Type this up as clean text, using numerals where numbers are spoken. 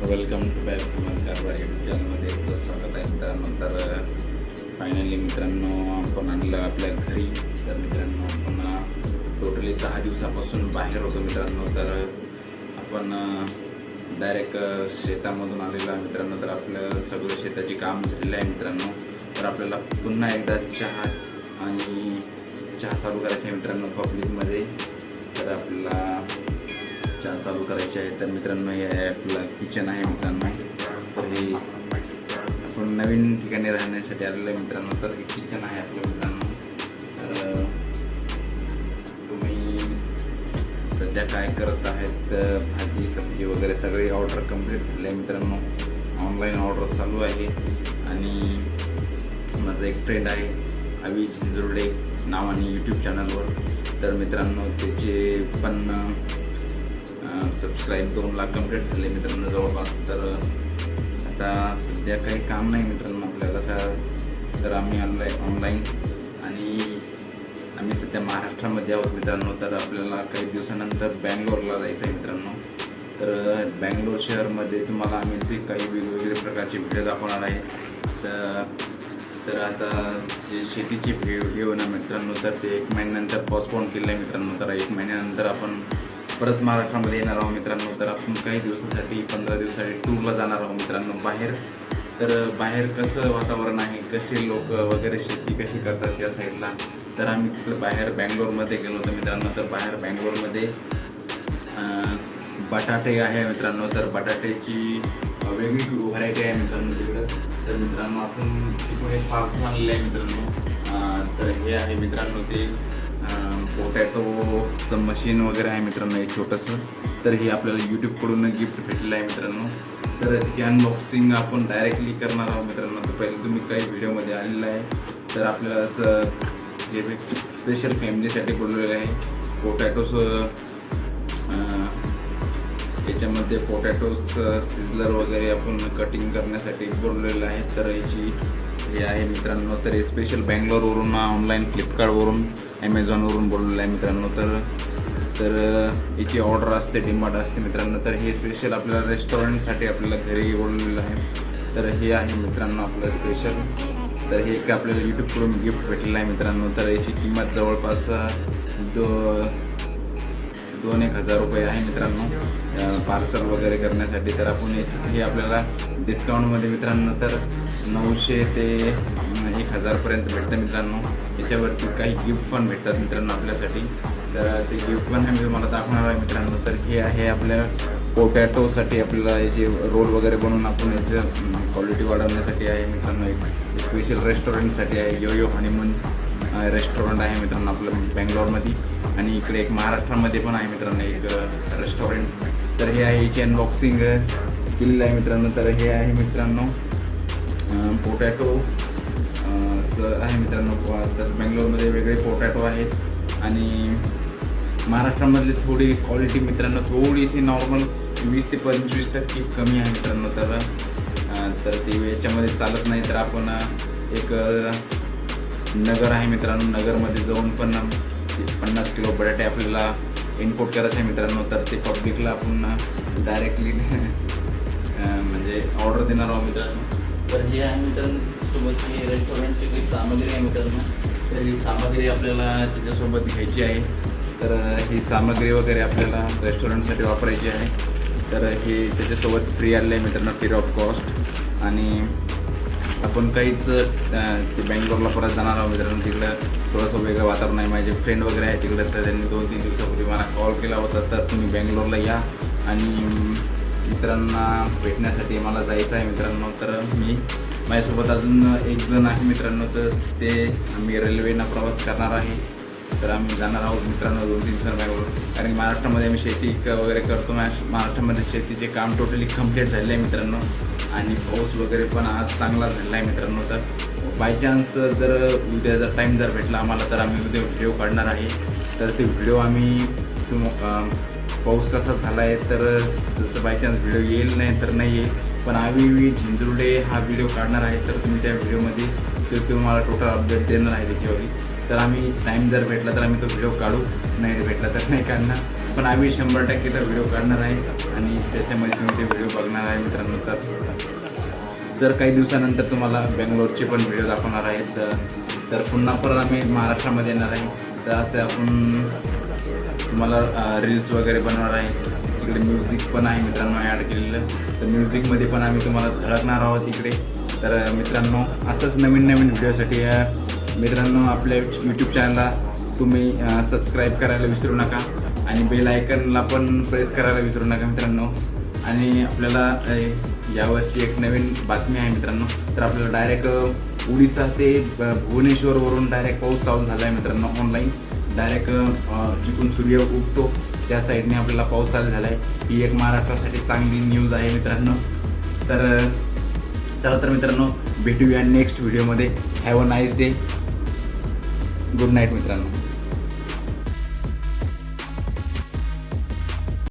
Welcome to back human कारभार YouTube चॅनलमध्ये आपलं स्वागत आहे मित्रांनो. तर फायनली मित्रांनो आपण आणलं आपल्या घरी. तर मित्रांनो आपण टोटली 10 दिवसापासून बाहेर होतो मित्रांनो. तर आपण डायरेक्ट शेतामधून आलेलो आहे मित्रांनो. तर आपलं सगळं शेताची काम झालेलं आहे मित्रांनो. तर आपल्याला पुन्हा एकदा चहा चालू करायचे आहे मित्रांनो पब्लिकमध्ये. तर आपल्याला चहा चालू करायची आहे. तर मित्रांनो हे आपलं किचन आहे मित्रांनो. तर हे आपण नवीन ठिकाणी राहण्यासाठी आलेलं आहे मित्रांनो. तर हे किचन आहे आपलं मित्रांनो. तर तुम्ही सध्या काय करत आहेत? भाजी सब्जी वगैरे सगळे ऑर्डर कंप्लीट झाले आहे मित्रांनो. ऑनलाईन ऑर्डर चालू आहे. आणि माझा एक फ्रेंड आहे अवी झिंजुर्डे नावाने यूट्यूब चॅनलवर. तर मित्रांनो त्याचे पण सबस्क्राईब 2 लाख कंप्लीट झाले मित्रांनो जवळपास. तर आता सध्या काही काम नाही मित्रांनो आपल्याला. तर आम्ही आलो आहे ऑनलाईन आणि आम्ही सध्या महाराष्ट्रामध्ये आहोत मित्रांनो. तर आपल्याला काही दिवसानंतर बँगलोरला जायचं आहे मित्रांनो. तर बँगलोर शहरमध्ये तुम्हाला आम्ही ते काही वेगवेगळे प्रकारचे व्हिडिओ दाखवणार आहे. तर आता जे शेतीचे व्हिडिओ ना मित्रांनो, तर ते 1 महिन्यानंतर पोस्टपोन केलं आहे मित्रांनो. तर 1 महिन्यानंतर आपण परत महाराष्ट्रामध्ये येणार आहोत मित्रांनो. तर आपण काही दिवसासाठी 15 दिवसासाठी टूरला जाणार आहोत मित्रांनो बाहेर. तर बाहेर कसं वातावरण आहे, कसे लोक वगैरे शेती कशी करतात त्या साईडला. तर आम्ही तिकडे बाहेर बँगलोरमध्ये गेलो होतो मित्रांनो. तर बाहेर बँगलोरमध्ये बटाटे आहे मित्रांनो. तर बटाट्याची वेगळी व्हरायटी आहे मित्रांनो तिकडं. तर मित्रांनो आपण तिकडे पार्सल आणलेलं आहे मित्रांनो. तर हे आहे मित्रांनो ते पोटॅटोचं मशीन वगैरे आहे मित्रांनो एक छोटंसं. तर हे आपल्याला यूट्यूबकडून गिफ्ट भेटलेलं आहे मित्रांनो. तर त्याची अनबॉक्सिंग आपण डायरेक्टली करणार आहोत मित्रांनो. तर पहिले तुम्ही काही व्हिडिओमध्ये आलेलं आहे. तर आपल्याला हे स्पेशल फॅमिलीसाठी बोलवलेलं आहे. पोटॅटोस याच्यामध्ये पोटॅटोस सिझलर वगैरे आपण कटिंग करण्यासाठी बोलवलेलं आहे. तर याची हे आहे मित्रांनो. तर हे स्पेशल बँगलोरवरून ऑनलाईन फ्लिपकार्टवरून ॲमेझॉनवरून बोलवलेलं आहे मित्रांनो. तर याची ऑर्डर असते, डिमांड असते मित्रांनो. तर हे स्पेशल आपल्याला रेस्टॉरंटसाठी आपल्याला घरी बोलवलेलं आहे. तर हे आहे मित्रांनो आपलं स्पेशल. तर हे एक आपल्याला यूट्यूबकडून गिफ्ट भेटलेलं आहे मित्रांनो. तर याची किंमत जवळपास 2-1 हजार रुपये आहे मित्रांनो पार्सल वगैरे करण्यासाठी. तर आपण हे आपल्याला डिस्काउंटमध्ये मित्रांनो तर 900 ते 1000पर्यंत भेटतं मित्रांनो. याच्यावरती काही गिफ्ट पण भेटतात मित्रांनो आपल्यासाठी. तर ते गिफ्ट पण आम्ही तुम्हाला दाखवणार आहे मित्रांनो. तर हे आहे आपल्या पोटॅटोसाठी आपल्याला याचे रोल वगैरे बनवून आपण याचं क्वालिटी वाढवण्यासाठी आहे मित्रांनो. एक स्पेशल रेस्टॉरंटसाठी आहे. यो हनीमून रेस्टॉरंट आहे मित्रांनो आपलं बँगलोरमध्ये. आणि इकडे एक महाराष्ट्रामध्ये पण आहे मित्रांनो एक रेस्टॉरंट. तर हे आहे याची अनबॉक्सिंग केलेलं आहे मित्रांनो. तर हे आहे मित्रांनो पोटॅटो आहे मित्रांनो. तर बँगलोरमध्ये वेगळे पोटॅटो आहेत आणि महाराष्ट्रामधली थोडी क्वालिटी मित्रांनो थोडीशी नॉर्मल 20 ते 25% कमी आहे मित्रांनो. तर ते याच्यामध्ये चालत नाही. तर आपण एक नगर आहे मित्रांनो. नगरमध्ये जाऊन पण 50 किलो बटाटे आपल्याला इम्पोर्ट करायचे आहे मित्रांनो. तर ते पब्लिकला आपण डायरेक्टली म्हणजे ऑर्डर देणार आहोत मित्रांनो. तर हे आहे मित्रांनो सोबत ही रेस्टॉरंटची जी सामग्री आहे मित्रांनो. तर ही सामग्री आपल्याला त्याच्यासोबत घ्यायची आहे. तर ही सामग्री वगैरे आपल्याला रेस्टॉरंटसाठी वापरायची आहे. तर हे त्याच्यासोबत फ्री आलेलं आहे मित्रांनो, फ्री ऑफ कॉस्ट. आणि आपण काहीच ते बँगलोरला परत जाणार आहोत मित्रांनो. तिकडं थोडंसं वेगळं वातावरण आहे. माझे फ्रेंड वगैरे आहे तिकडं. तर त्यांनी 2-3 दिवसापूर्वी मला कॉल केला होता. तर तुम्ही बँगलोरला या आणि मित्रांना भेटण्यासाठी मला जायचं आहे मित्रांनो. तर माझ्यासोबत अजून एक जण आहे मित्रांनो. तर ते आम्ही रेल्वेनं प्रवास करणार आहे. तर आम्ही जाणार आहोत मित्रांनो 2-3 दिवसांनी बँगलोर. कारण की महाराष्ट्रामध्ये आम्ही शेती वगैरे करतो. महाराष्ट्रामध्ये शेतीचे काम टोटली कंप्लीट झाले आहे मित्रांनो. आणि पाऊस वगैरे पण आज चांगला झालेला आहे मित्रांनो. तर बाय चान्स जर उद्याचा टाईम जर भेटला आम्हाला तर आम्ही उद्या व्हिडिओ काढणार आहे. तर ते व्हिडिओ आम्ही पाऊस कसा झाला आहे तर जसं बाय चान्स व्हिडिओ येईल नाही तर नाही येईल. पण आम्ही झिंजुर्डे हा व्हिडिओ काढणार आहे. तर तुम्ही त्या व्हिडिओमध्ये तुम्हाला टोटल अपडेट देणार आहे त्याच्यावर. तर आम्ही टाईम जर भेटला तर आम्ही तो व्हिडिओ काढू, नाही भेटला तर नाही काढणार. पण आम्ही 100% तर व्हिडिओ काढणार आहे आणि त्याच्यामध्ये तुम्ही ते व्हिडिओ बघणार आहे मित्रांनो. तर काही दिवसानंतर तुम्हाला बेंगलोरचे पण व्हिडिओ दाखवणार आहेत. तर पुन्हा परत आम्ही महाराष्ट्रामध्ये येणार आहे. तर असे आपण तुम्हाला रील्स वगैरे बनवणार आहे. तिकडे म्युझिक पण आहे मित्रांनो ॲड केलेलं. तर म्युझिकमध्ये पण आम्ही तुम्हाला झळकणार आहोत इकडे. तर मित्रांनो असंच नवीन नवीन व्हिडिओसाठी मित्रांनो आपल्या यूट्यूब चॅनलला तुम्ही सबस्क्राईब करायला विसरू नका आणि बेल आयकनला पण प्रेस करायला विसरू नका मित्रांनो. आणि आपल्याला यावर्षी एक नवीन बातमी आहे मित्रांनो. तर आपल्याला डायरेक्ट उडीसा ते भुवनेश्वरवरून डायरेक्ट पाऊस चालू झाला आहे मित्रांनो. ऑनलाईन डायरेक्ट जिथून सूर्य उगतो त्या साईडने आपल्याला पाऊस चालू झाला आहे. ही एक महाराष्ट्रासाठी चांगली न्यूज आहे मित्रांनो. तर चला तर मित्रांनो भेटूया नेक्स्ट व्हिडिओमध्ये. Have a nice day. Good night मित्रांनो.